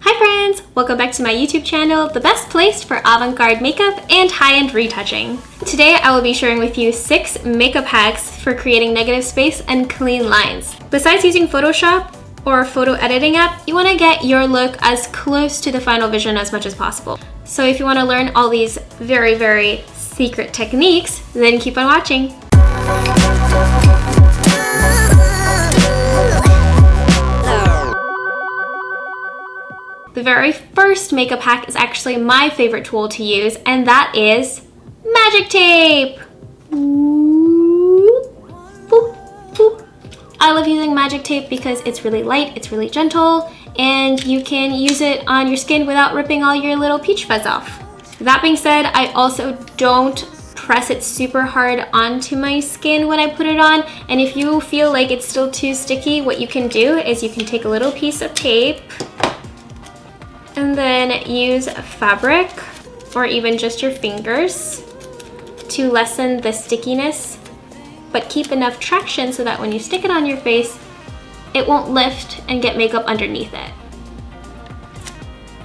Hi friends! Welcome back to my YouTube channel, the best place for avant-garde makeup and high-end retouching. Today I will be sharing with you 6 makeup hacks for creating negative space and clean lines. Besides using Photoshop or a photo editing app, you want to get your look as close to the final vision as much as possible. So if you want to learn all these very secret techniques, then keep on watching. The very first makeup hack is actually my favorite tool to use, and that is magic tape. I love using magic tape because it's really light, it's really gentle, and you can use it on your skin without ripping all your little peach fuzz off. That being said, I also don't press it super hard onto my skin when I put it on, and if you feel like it's still too sticky, what you can do is you can take a little piece of tape and then use fabric or even just your fingers to lessen the stickiness, but keep enough traction so that when you stick it on your face, it won't lift and get makeup underneath it.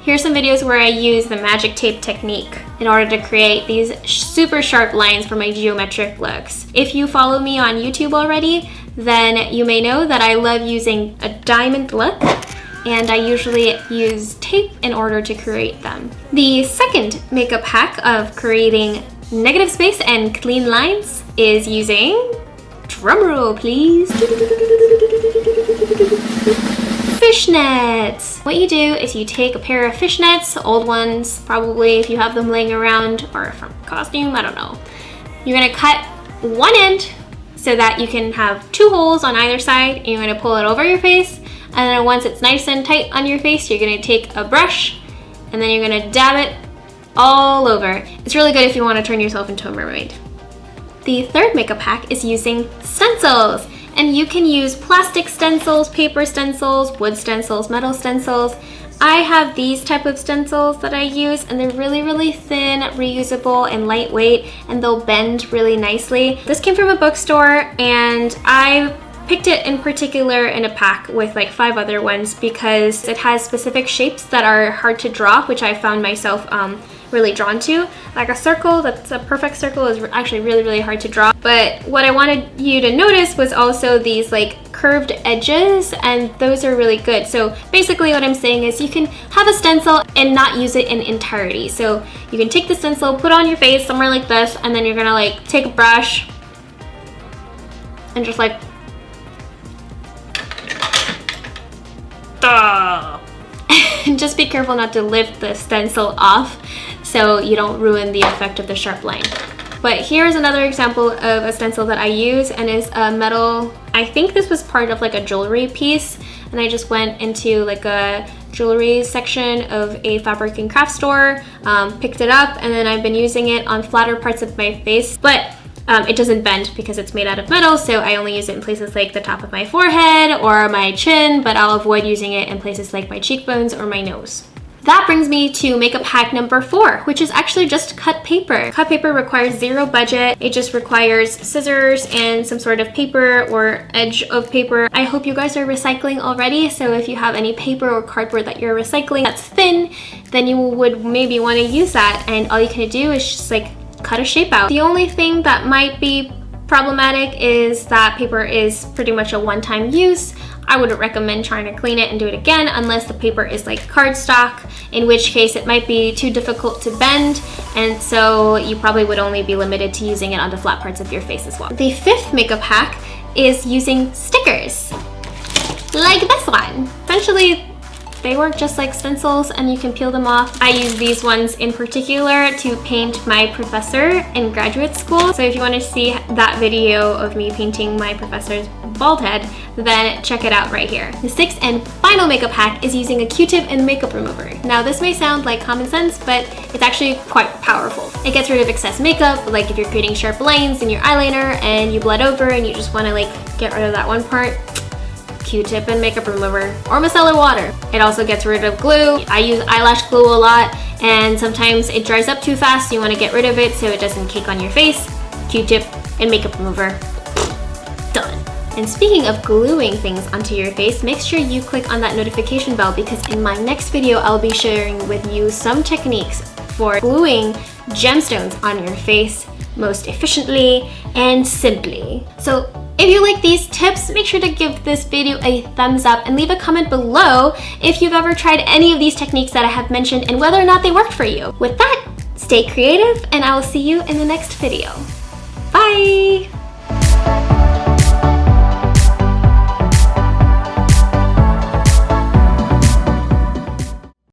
Here's some videos where I use the magic tape technique in order to create these super sharp lines for my geometric looks. If you follow me on YouTube already, then you may know that I love using a diamond look, and I usually use tape in order to create them. The second makeup hack of creating negative space and clean lines is using, drumroll please, fishnets. What you do is you take a pair of fishnets, old ones probably if you have them laying around, or from costume, I don't know. You're gonna cut one end so that you can have 2 holes on either side, and you're gonna pull it over your face. And then once it's nice and tight on your face, you're gonna take a brush and then you're gonna dab it all over. It's really good if you want to turn yourself into a mermaid. The third makeup hack is using stencils. And you can use plastic stencils, paper stencils, wood stencils, metal stencils. I have these type of stencils that I use, and they're really thin, reusable, and lightweight, and they'll bend really nicely. This came from a bookstore, and I picked it in particular in a pack with like 5 other ones because it has specific shapes that are hard to draw, which I found myself really drawn to. Like a circle, that's a perfect circle, is actually really hard to draw. But what I wanted you to notice was also these like curved edges, and those are really good. So basically what I'm saying is you can have a stencil and not use it in entirety. So you can take the stencil, put it on your face somewhere like this, and then you're gonna like take a brush and just like just be careful not to lift the stencil off so you don't ruin the effect of the sharp line. But here's another example of a stencil that I use, and is a metal, I think this was part of like a jewelry piece, and I just went into like a jewelry section of a fabric and craft store, picked it up, and then I've been using it on flatter parts of my face, but it doesn't bend because it's made out of metal, so I only use it in places like the top of my forehead or my chin, but I'll avoid using it in places like my cheekbones or my nose. That brings me to makeup hack number 4, which is actually just cut paper. Cut paper requires 0 budget. It just requires scissors and some sort of paper or edge of paper. I hope you guys are recycling already, so if you have any paper or cardboard that you're recycling that's thin, then you would maybe want to use that, and all you can do is just like cut a shape out. The only thing that might be problematic is that paper is pretty much a one-time use. I wouldn't recommend trying to clean it and do it again unless the paper is like cardstock, in which case it might be too difficult to bend, and so you probably would only be limited to using it on the flat parts of your face as well. The 5th makeup hack is using stickers, like this one. Essentially, they work just like stencils and you can peel them off. I use these ones in particular to paint my professor in graduate school. So if you want to see that video of me painting my professor's bald head, then check it out right here. The 6th and final makeup hack is using a Q-tip and makeup remover. Now this may sound like common sense, but it's actually quite powerful. It gets rid of excess makeup, like if you're creating sharp lines in your eyeliner and you bled over and you just want to like get rid of that one part, Q-tip and makeup remover, or micellar water. It also gets rid of glue. I use eyelash glue a lot, and sometimes it dries up too fast, so you want to get rid of it so it doesn't cake on your face. Q-tip and makeup remover, done. And speaking of gluing things onto your face, make sure you click on that notification bell because in my next video, I'll be sharing with you some techniques for gluing gemstones on your face most efficiently and simply. So if you like these tips, make sure to give this video a thumbs up and leave a comment below if you've ever tried any of these techniques that I have mentioned and whether or not they worked for you. With that, stay creative and I will see you in the next video. Bye!